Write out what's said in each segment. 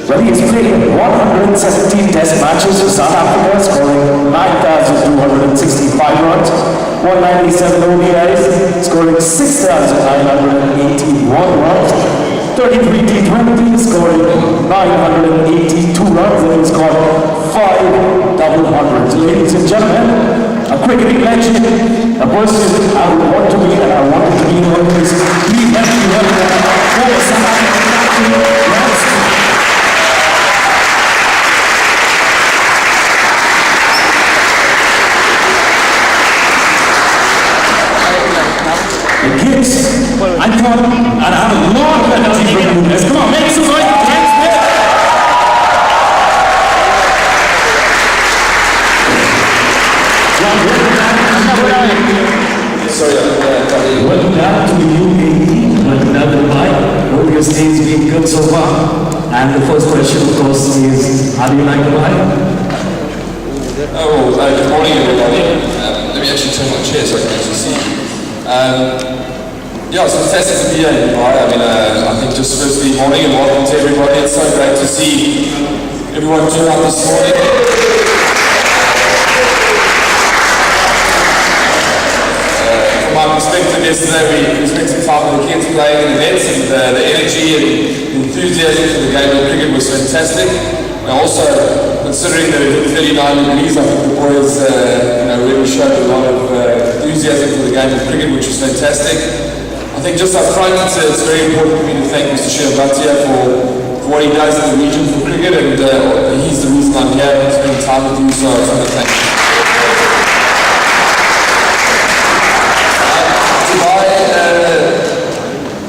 Well, he has played 117 test matches for South Africa, scoring 9,265 runs, 197 ODIs, scoring 6,981 runs, 33 T20s, scoring 982 runs, and he's got 5 double hundreds. Ladies and gentlemen, a cricketing legend, a person I would want to be and I wanted to be in one place. Please help me welcome former South African captain, Graeme. Kids, I thought I'd have a lot of energy from you guys. Come on, make some noise for Graeme Smith. John, welcome down to the UAE, welcome down to Dubai. Hope your stay's been good so far. And the first question, of course, is how do you like Dubai? Oh, well, good morning, everybody. Let me actually turn my chair so I can actually see you. Yeah, it's fantastic to be here in Dubai. I think just firstly, morning and welcome to everybody. It's so great to see everyone turn up this morning. From my perspective, yesterday we spent some time with the kids playing in events, and the energy and enthusiasm for the game of cricket was fantastic. And also, considering that it hit 39 degrees, I think the boys really showed a lot of enthusiasm for the game of cricket, which was fantastic. I think just up front, it's very important for me to thank Mr. Bhatia for what he does in the region for cricket, and he's the reason I'm here and spending time with you, so I just want to thank you. Dubai,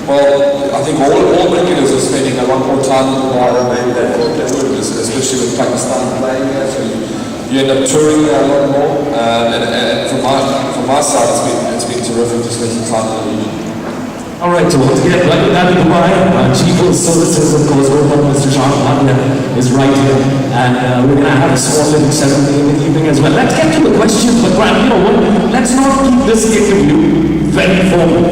well, I think all cricketers are spending a lot more time in Dubai than they would, especially with Pakistan playing here, so you end up touring there a lot more, and from my side, it's been terrific to spend some time in the region. All right, so once again, welcome down to Dubai. Chief of Services, of course, Mr. Sean Bhatia is right here. And we're going to have a small little ceremony in the evening as well. Let's get to the questions, but Graeme, you know what? Let's not keep this interview very formal.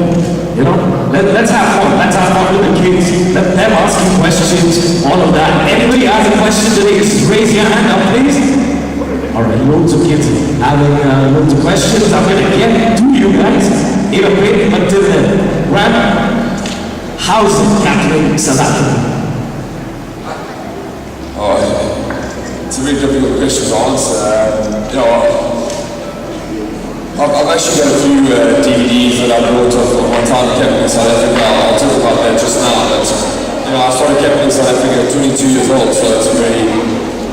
Let's have fun. Let's have fun with the kids. Let them ask you questions, all of that. Anybody has a question today, just raise your hand up, please. All right, loads of kids having loads of questions. I'm going to get to you guys in a bit. Until then, Graeme, how's it capturing South Africa? Oh, it's a very difficult question to answer. I've actually got a few DVDs that I brought of my time captaining South Africa. I'll talk about that just now. But, I started captaining South Africa at 22 years old, so it's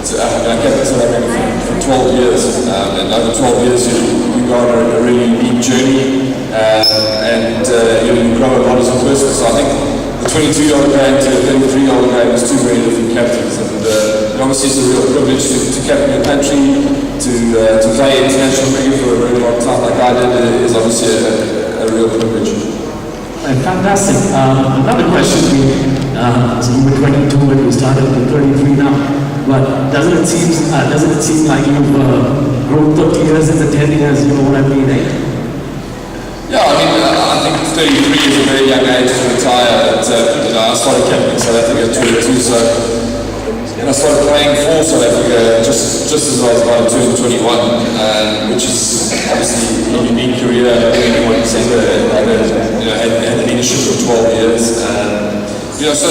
I captained South Africa for 12 years, and over 12 years you go on a really unique journey, and you grow a lot as a person. So I think the 22-year-old Graeme to the 33-year-old Graeme is two very different captains, and obviously it's a real privilege to captain your country, to play international cricket for a very long time like I did is obviously a real privilege. Fantastic. Another question, so you were 22 when you started, you're 33 now. But doesn't it seem like you've grown 30 years into 10 years, you know what I mean, eh? Yeah, I think 33 is a very young age to retire. I started captaining South Africa at 22, and I started playing for South Africa just as I was about to turn 21, which is obviously a unique career. Everyone in December had the leadership for 12 years. So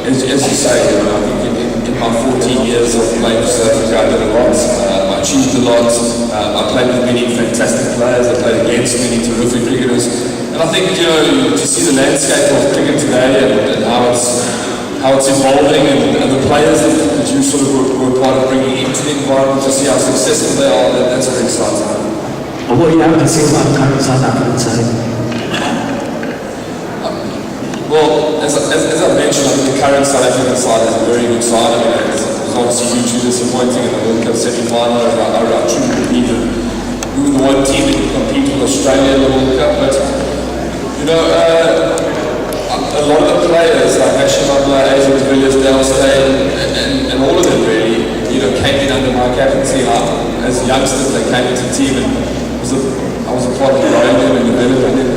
as you say, I think in my 14 years of playing for South Africa, I did a lot. I achieved a lot. I played with many fantastic players. I played against many terrific cricketers. And I think, to see the landscape of cricket today and how it's evolving and the players that you sort of were part of bringing into the environment, to see how successful they are, that's very exciting. What do you have to say about the current South African side? Well, as I mentioned, I think the current South African side is a very good side. It was obviously hugely disappointing in the World Cup semi-final. I truly believe that we were the one team that could compete with Australia in the World Cup. But, a lot of the players, like Hashim Abdullah, Asia Villiers, Dale Steyn, and all of them really, came in under my captaincy. As youngsters, they came into the team, and I was a part of growing them and developing them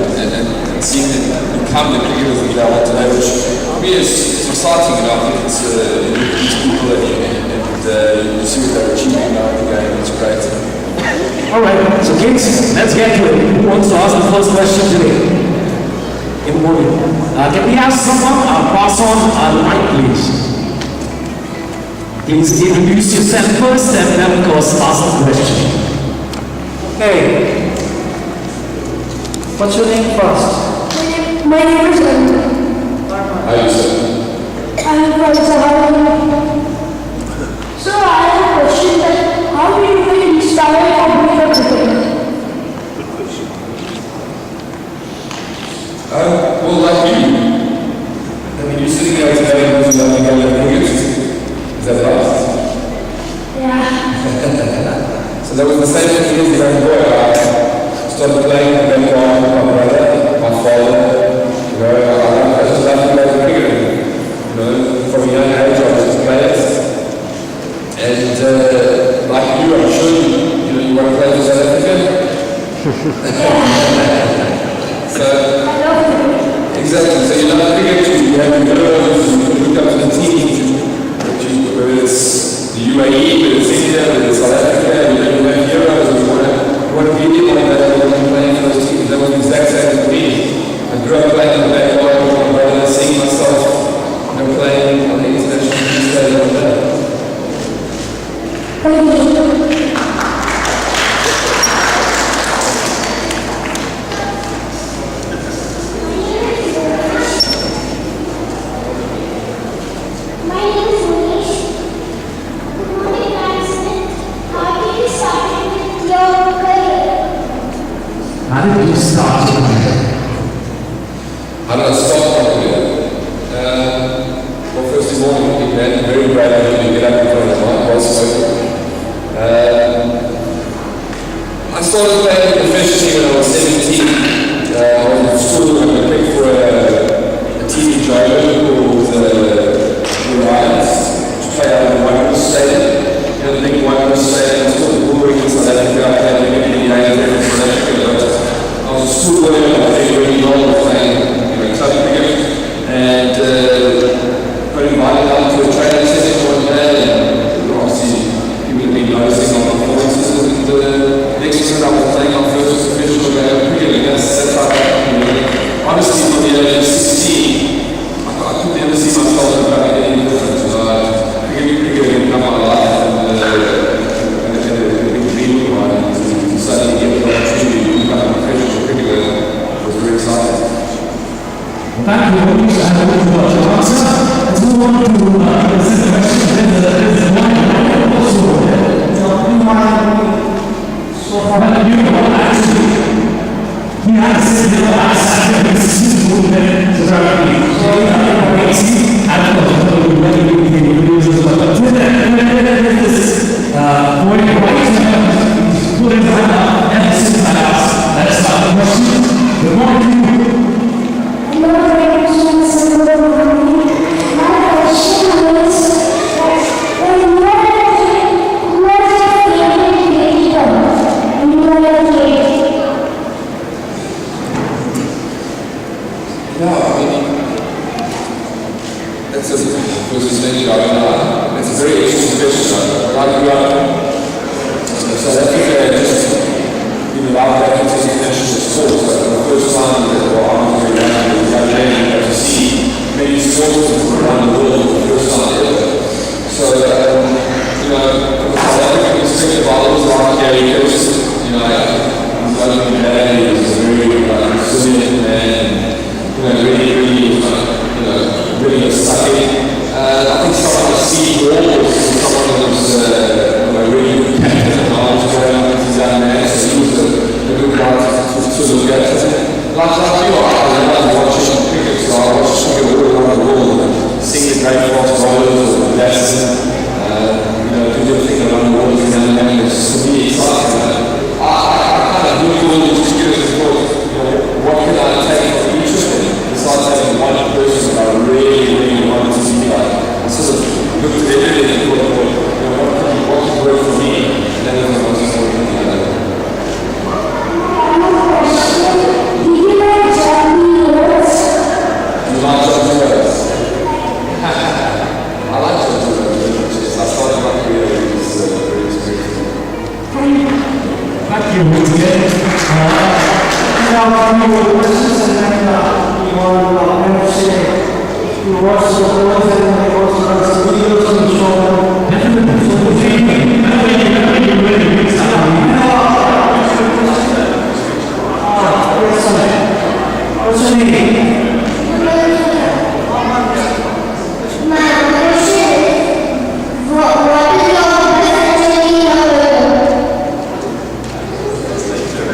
and seeing them become the cricketers that they are today, which me it's exciting, I think it's these people and you see what they're achieving now in the game, it's great. Alright, so kids, let's get to it. Who wants to ask the first question today? In the morning. Can we ask someone? Pass on the mic, please. Please introduce yourself first and then, of course, ask the question. Okay. What's your name first? My name is Graeme. How you say? I'm from Sahara. So I have a question that how do you feel inspired for being a cricketer? Well, like you. I mean, you're sitting there today and looking like you're going to cricket. Is that right? Yeah. So that was the same thing as a young boy. I started playing basketball with my brother, my father. You know, I just loved to play cricket. You know, from a young age I was just playing. And like you, I'm sure you want to play for South Africa. So exactly. So you love cricket. You have your heroes. You look up to the team. Whether it's the UAE, whether it's India, whether it's South Africa, you have heroes. You want to be like that. You want to be playing for those teams. That was the exact same for me. I grew up playing in the backyard with my brother, seeing myself, playing on the international stage like that. Thank you. My name is Manish. Good morning, management. How did you start your career? How did you start your career? How did I start my career? Well, first of all, I'm very proud of you to get up in front of my boss. I started playing professionally when I was 17. I was at school and I picked for a TV job called Lions to play out in the Whitewater Stadium. You know, the big Whitewater Stadium, it's called the Bullring in South Africa. I played in the United in South Africa, but I was a school boy and I played really well playing club cricket. And got invited out to a training session one day, and obviously people have been noticing our performances. And next thing I was playing our first professional game of cricket, and that's how it happened. Honestly, from the age of 16, I couldn't ever see myself becoming any different. Cricket had become my life, and a big dream of mine to suddenly get the opportunity to become a professional cricketer was very exciting. Thank you very much. I hope you got your answer. Let's move on to the second question. There's one also. Actually, he had said the last Saturday, this is movement, so probably, so you have to wait, I don't know, whether you can use this, but there's this point right now, put it right now, emphasis on us. Let's start the question. Good morning. It's a very interesting question. When I grew up, South Africa just allowed that into international sports. Like the first time that I was very young, as a young lady, I got to see many sports around the world for the first time ever. So, from a South African perspective, I always liked Gary Coast. I'm loving my dad. He was a very resilient man. Really exciting. I think someone like Steve Wall was someone that was really good captain and I was growing up as a young man, so he was a good guy to look at. Like you, I love watching cricket, so I watch cricket all around the world, seeing the great fast bowlers or the batsmen, do everything around the world as a young man. It's for me exciting. I kind of look at all these cricketers and thought, what can I take from each of them? Besides having one person that I really wanted to be like. I sort of looked at everything and thought, what again. Now, this is an you want to say, you watch the boys and you watch the videos on the show. What's your name?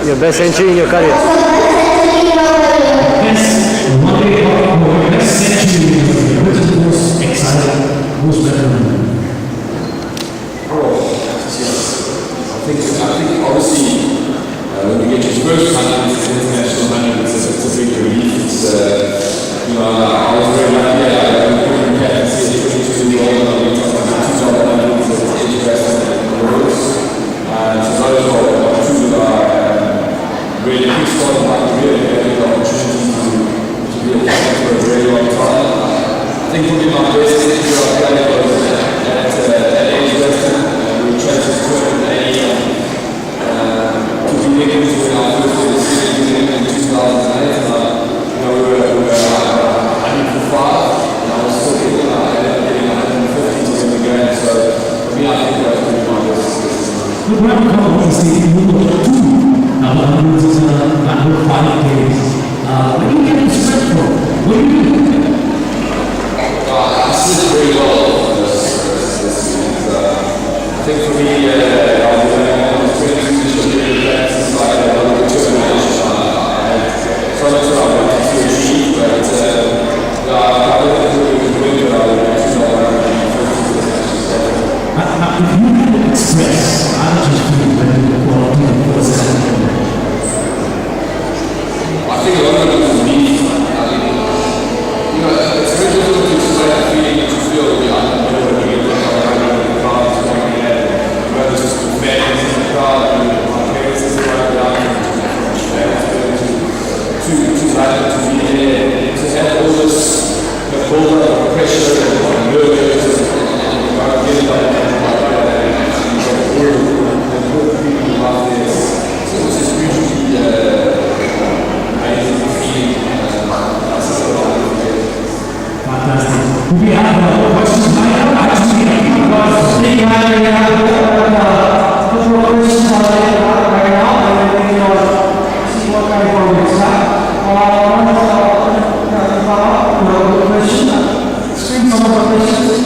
Your best entry in your career. Best century, which is the most exciting, most memorable? I think obviously when we get to the first time it's an international hundred, it's a big relief. It's I was very lucky. I couldn't get to see it 22 years old. We talked about 2000 it's interesting in the world. So those are two that are really big start in my career. I had the opportunity to be a captain for a very long time. I think probably my best interview I've played was at age 13. We chose this tournament to be linked to when I first did the series in 2008. We were 105, and I was still getting, I ended up getting 150 to win the game. So for me, I think that was probably my best experience. The Graeme Cup is the number 2 now the 105 days. When you get this spread from, what do you do? I sleep very well. I think for me, I was doing 22 initial year practice, like a little determination. I had so much that I wanted to achieve, but I really win, but I would actually not want to be If you could express, how did you feel when you were quality of first time? I think a lot of it was me. It's very difficult to explain the feeling that you feel when you're under the middle when you get the crowd is coming in. Whether it's just the fans in the crowd, my parents is right down to London to be there, to have all this build up of pressure and nerves and get it up and important people out there. So it's just usually amazing feeling. Fantastic. We have questions lined up. Actually, we have questions right now, and see what kind of comments question. Screen some of the questions.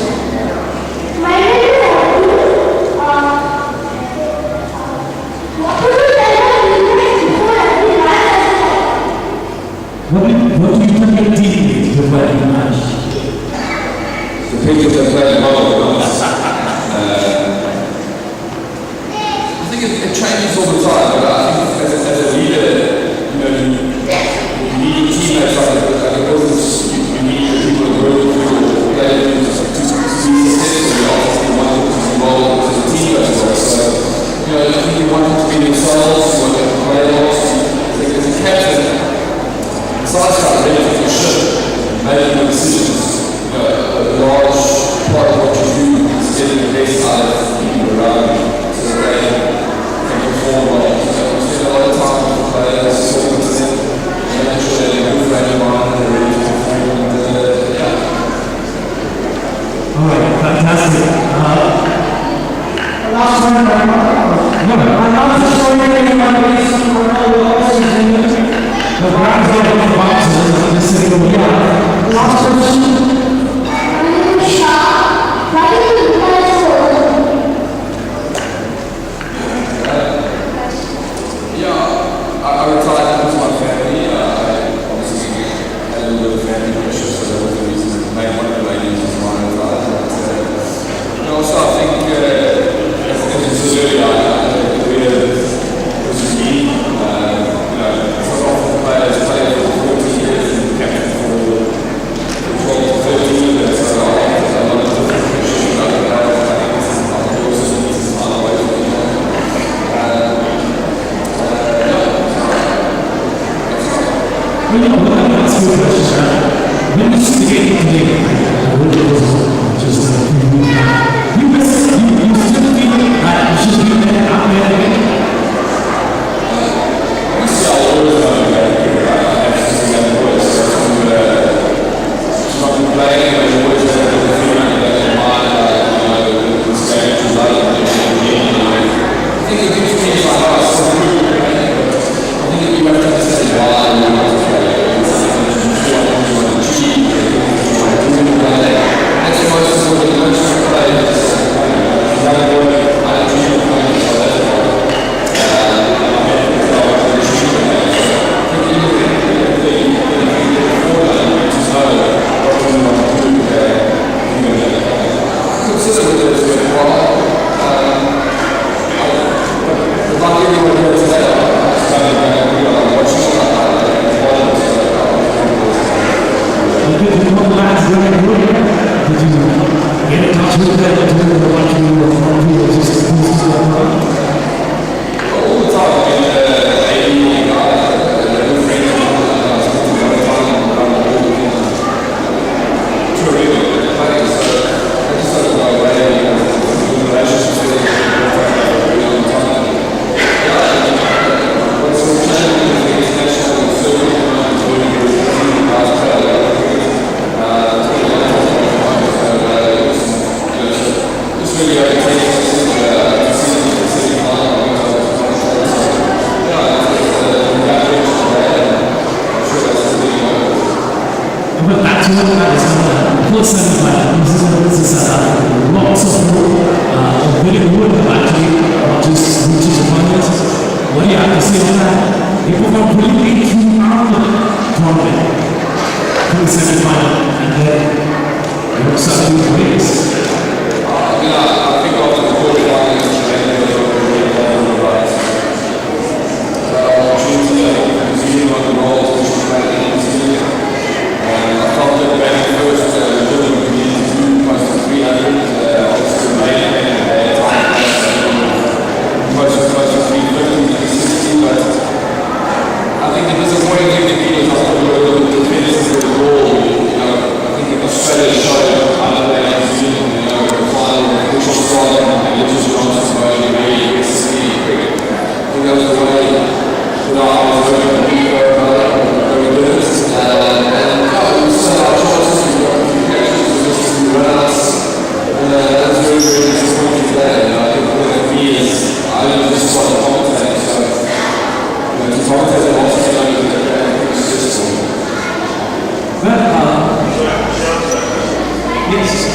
My name is what would you tell me before every match? what do you tell your teammates before every match? The pictures that play well. I think it changes all the time, but I think as a leader, you need your teammates like it wasn't you need the people that work with you, players to be successful. You obviously want them to be involved as a team as well. So, I think you want them to be themselves, you want them to play well. As a captain, besides how relative you should, making the decisions. A large part of what you do is getting the best out of people around you so that they can perform well. So we spend a lot of time with the players, talking to them, making sure that they're good frame of mind and they're ready to perform. Alright, fantastic. Last one, I'm not sure if anyone is The Graeme Cup of boxers, this is the last question. I retired with my family. I obviously had a little bit of family pressure, so that was the reason. One of the main reasons why I retired. But also, I think, as you said earlier, I think the career was just me. It's not often players play for 40 years and captain for 12 to 13 years. So I think there's a lot of different pressures about the players. I think this is not the also needs to find a way to be When you ask you a question, when you see the game today, just you still feel that you should be there out there again? think you have to understand why you want to play. It's something you want to achieve. That's the most important players. Another word, I achieve playing for that. Years,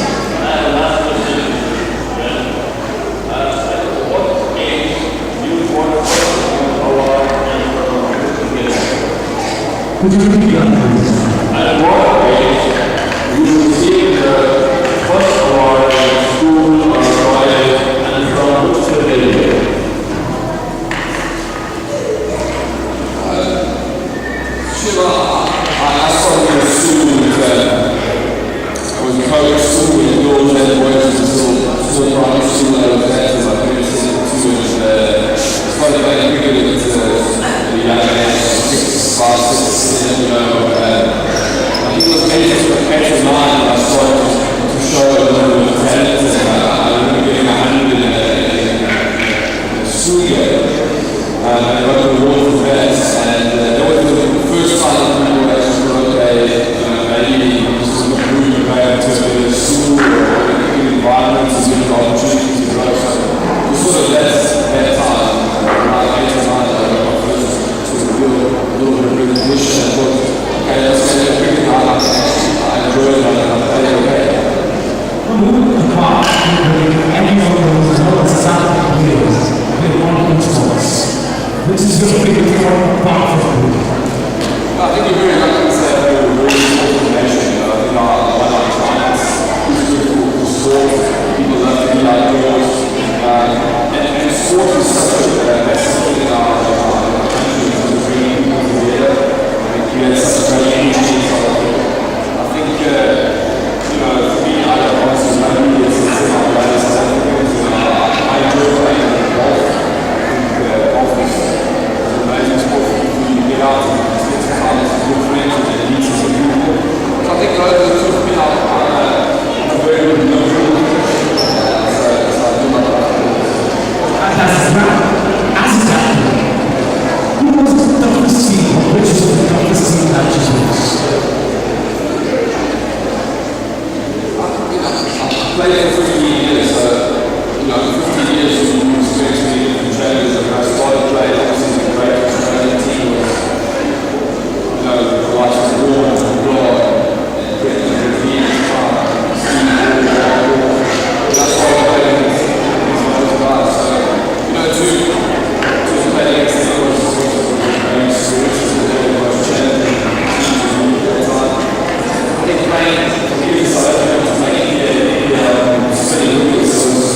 playing from here in South Africa to playing in City Lucas was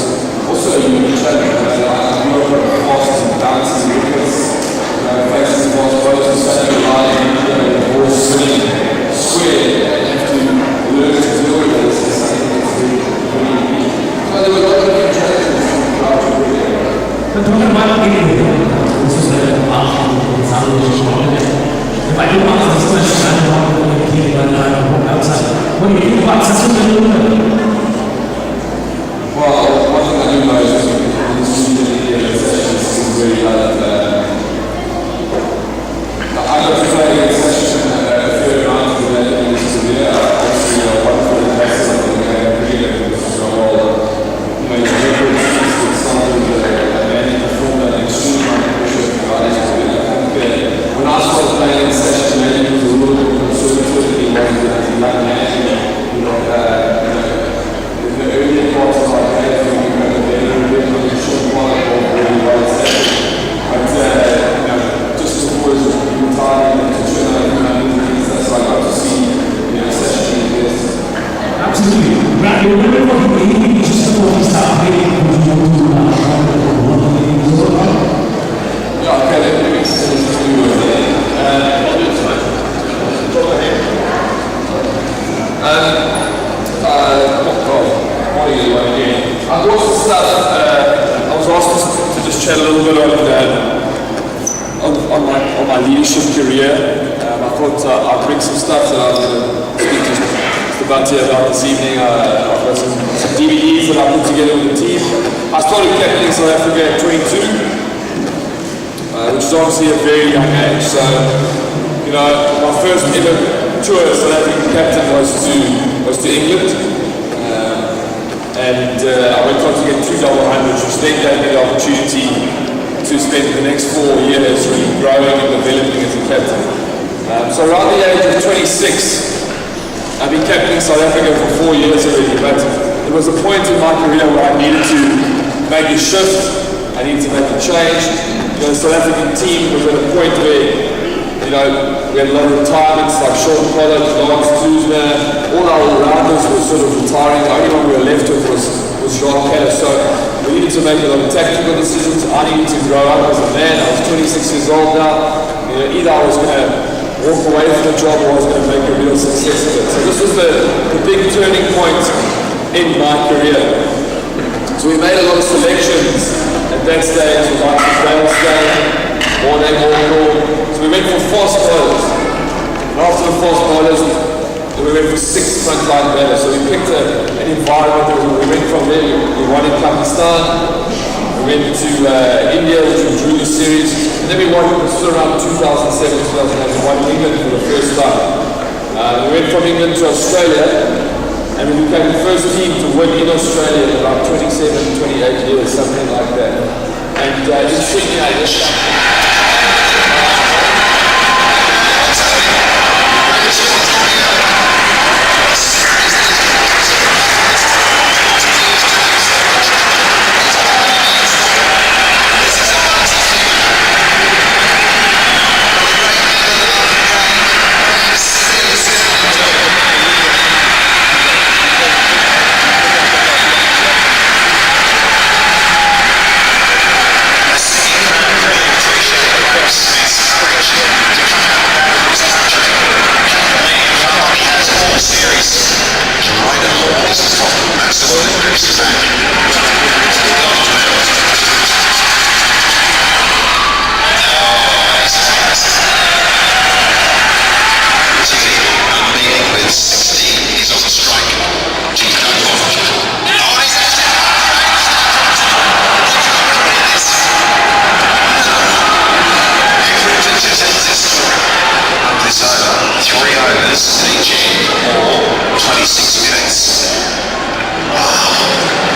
also a unique challenge. I grew up with fast and bouncing Lucas, facing fast bowlers and standing line and the ball spinning square, and you have to learn to deal with this. It's something that's really unique. So there were a lot of different challenges throughout your career. But talking about game, this is the if I do ask this question, I don't want to keep it outside. What do you think about such a little? Well, one thing I do know is that the sessions is really that I don't play in session a third round for that in this year. Obviously, one for the best of the game, really, so it's something that many perform at extreme pressure. When I started playing in session, maybe it was a little bit conservative. He wasn't a young man, the earlier parts of my life, we were really short while really well session. But just before he retired and to turn out that's what I got to see session in this. Absolutely. Right, you remember what he just before he started Yeah, okay, that makes sense to do I was asked to just chat a little bit on my leadership career. I thought I'd bring some stuff that I was going to speak to about here about this evening. I've got some DVDs that I put together with the team. I started captaining South Africa at 22. Which is obviously a very young age. So, my first ever tour as South African captain was to England. I went on to get 2 double hundreds, which then gave me the opportunity to spend the next 4 years really growing and developing as a captain. So around the age of 26, I've been captaining South Africa for 4 years already, but there was a point in my career where I needed to make a shift. I needed to make a change. The South African team was at a point where, we had a lot of retirements like Sean Pollard, Lance Kuzma, all our all-rounders were sort of retiring. The only one we were left with was Jean Keller. So we needed to make a lot of tactical decisions. I needed to grow up as a man. I was 26 years old now. Either I was going to walk away from the job or I was going to make a real success of it. So this was the big turning point in my career. So we made a lot of selections at that stage, with Michael Brailstein, Morne Morkel. So we went for fast bowlers. And after the fast bowlers, we went for 6 frontline batters. So we picked an environment where we went from there. We won in Pakistan. We went to India, which we drew the series. And then we won still around 2007, 2008. We won England for the first time. We went from England to Australia. And we became the first team to win in Australia in about 27, 28 years, something like that. And in Sydney, Or 26 minutes. Wow.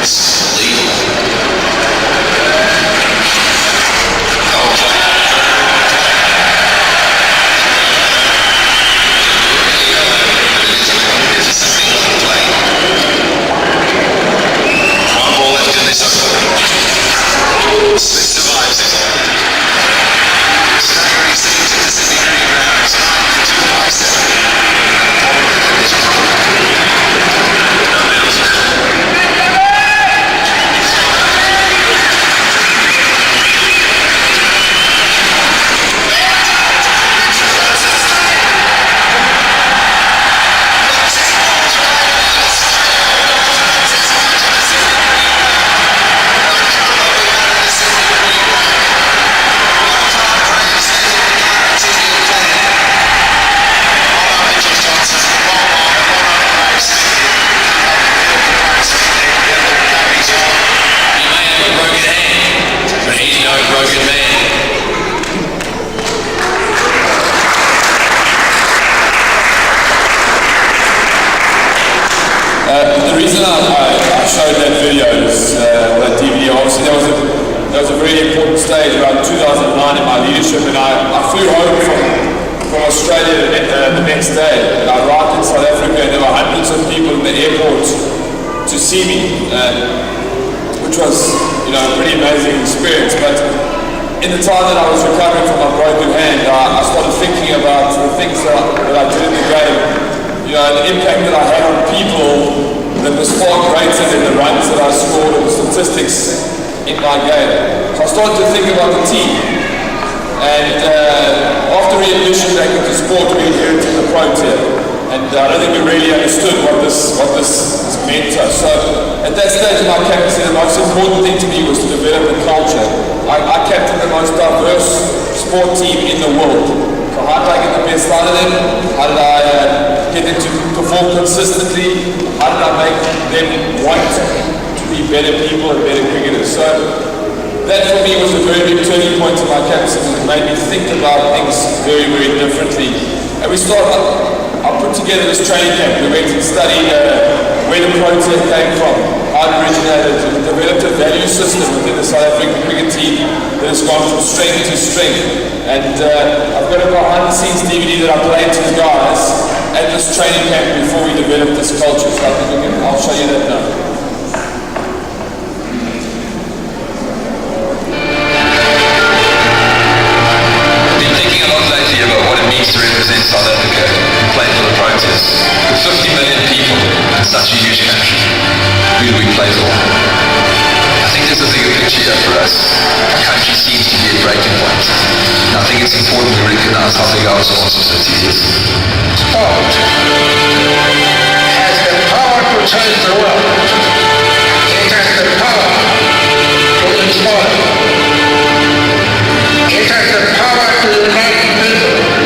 showed that video, that DVD. Obviously, that was a very important stage around 2009 in my leadership, and I flew home from Australia the next day. And I arrived in South Africa, and there were hundreds of people in the airport to see me, which was, a pretty amazing experience. But in the time that I was recovering from my broken hand, I started thinking about the things that I did in the game, the impact that I had on people, that was far greater than the runs that I scored or the statistics in my game. So I started to think about the team. And after readmission back into sport, we inherited the pro tier. And I don't think we really understood what this meant to us. So at that stage of my captaincy, the most important thing to me was to develop the culture. I captained the most diverse sport team in the world. So how did I get the best out of them? How did I get them to perform consistently? How did I make them want to be better people and better cricketers? So that for me was a very big turning point in my captaincy. It made me think about things very, very differently. And I put together this training camp. We went and studied where the pro tier came from, how it originated, and developed a value system within the South African cricket team that has gone from strength to strength. And I've got a behind-the-scenes DVD that I played to the guys at this training camp before we developed this culture. So I think I'll show you that now. To represent South Africa and play for the Proteas. With 50 million people in such a huge country, who do we play for? I think there's a bigger picture here for us. Our country seems to be at breaking point. And I think it's important we recognize how big our responsibility is. Sport has the power to change the world. It has the power to inspire. It has the power to unite people.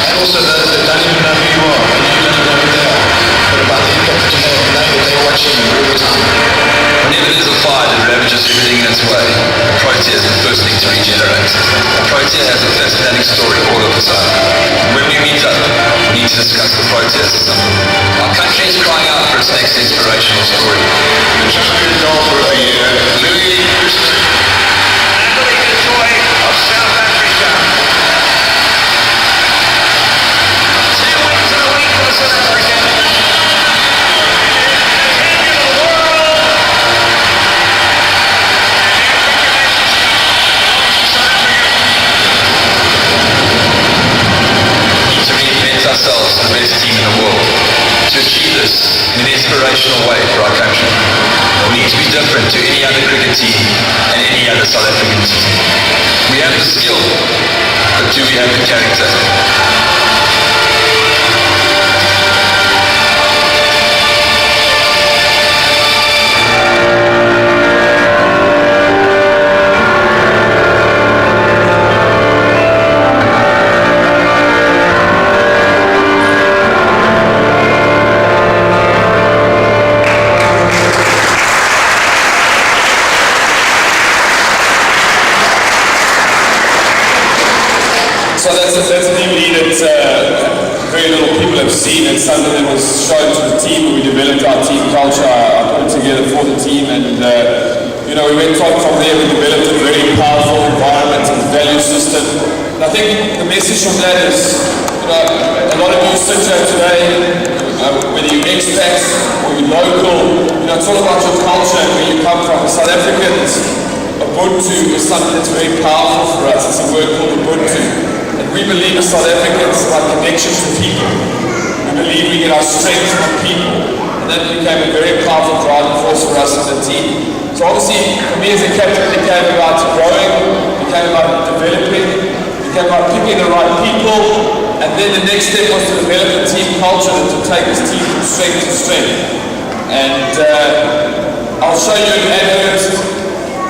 And also those that don't even know who you are, and you don't even know who they are, but about the impact that you have, knowing that they watching them all the time. Whenever there's a fire that ravages everything in its way, a protea is the first thing to regenerate. A protea has a fascinating story all of its own. When we meet up, we need to discuss the protea system. Our country is crying out for its next inspirational story. The champion golfer of the year, Louis Houston. Handling the joy of South Africa. 2 wins in a week for the South African. Ourselves the best team in the world. To achieve this in an inspirational way for our country, we need to be different to any other cricket team and any other South African team. We have the skill, but do we have the character? So that's a DVD that very little people have seen. It's something that was shown to the team when we developed our team culture. I put it together for the team, and we went on from there. We developed a very powerful environment and value system. And I think the message from that is, a lot of you sit here today, whether you're expats or you're local, it's all about your culture and where you come from. South Africans, Ubuntu is something that's very powerful for us. It's a word called Ubuntu. And we believe as South Africans our connection to people. We believe we get our strength from people. And that became a very powerful driving force for us as a team. So obviously, for me as a captain, it became about growing, it became about developing, it became about picking the right people. And then the next step was to develop a team culture and to take this team from strength to strength. And I'll show you an advert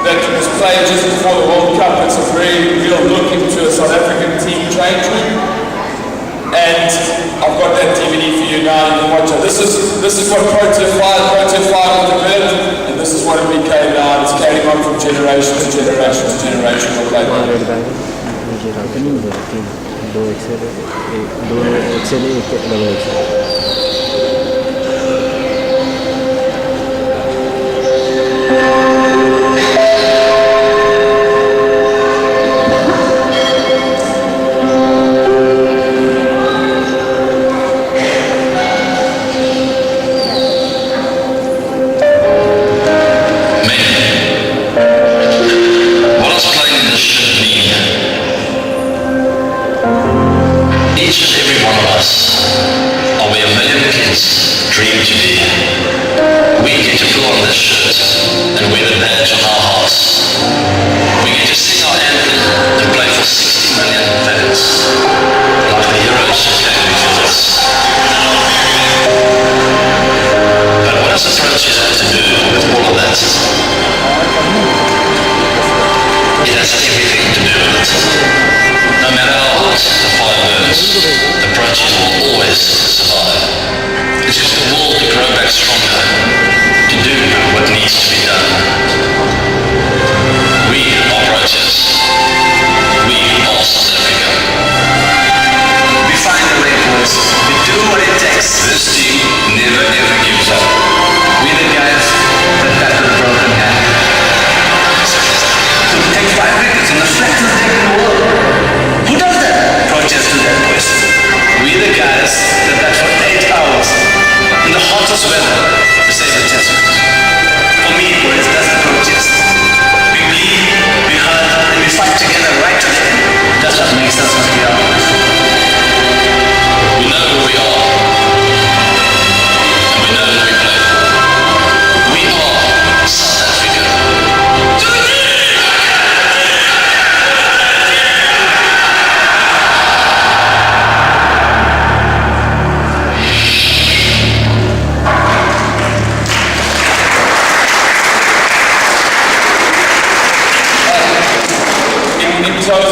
that was played just before the World Cup. It's a very real look into a South African team change room. And I've got that DVD for you now, you can watch it. This is what Protea 5 was developed, and this is what it became now. It's carrying on from generation to generation to generation. दो Excel एक double XL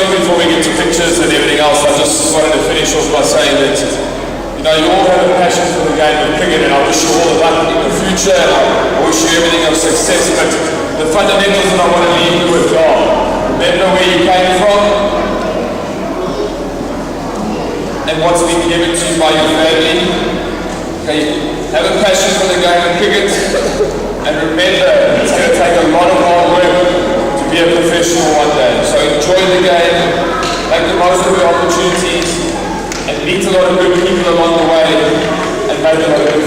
Before we get to pictures and everything else, I just wanted to finish off by saying that you know, you all have a passion for the game of cricket, and I wish you all the luck in the future, and I wish you everything of success, but the fundamentals that I want to leave you with are, remember where you came from, and what's been given to you by your family. Okay, have a passion for the game of cricket, and remember, it's going to take a lot of hard work to be a professional one day. So enjoy the game, make the most of the opportunities, and meet a lot of good people along the way, and make a lot of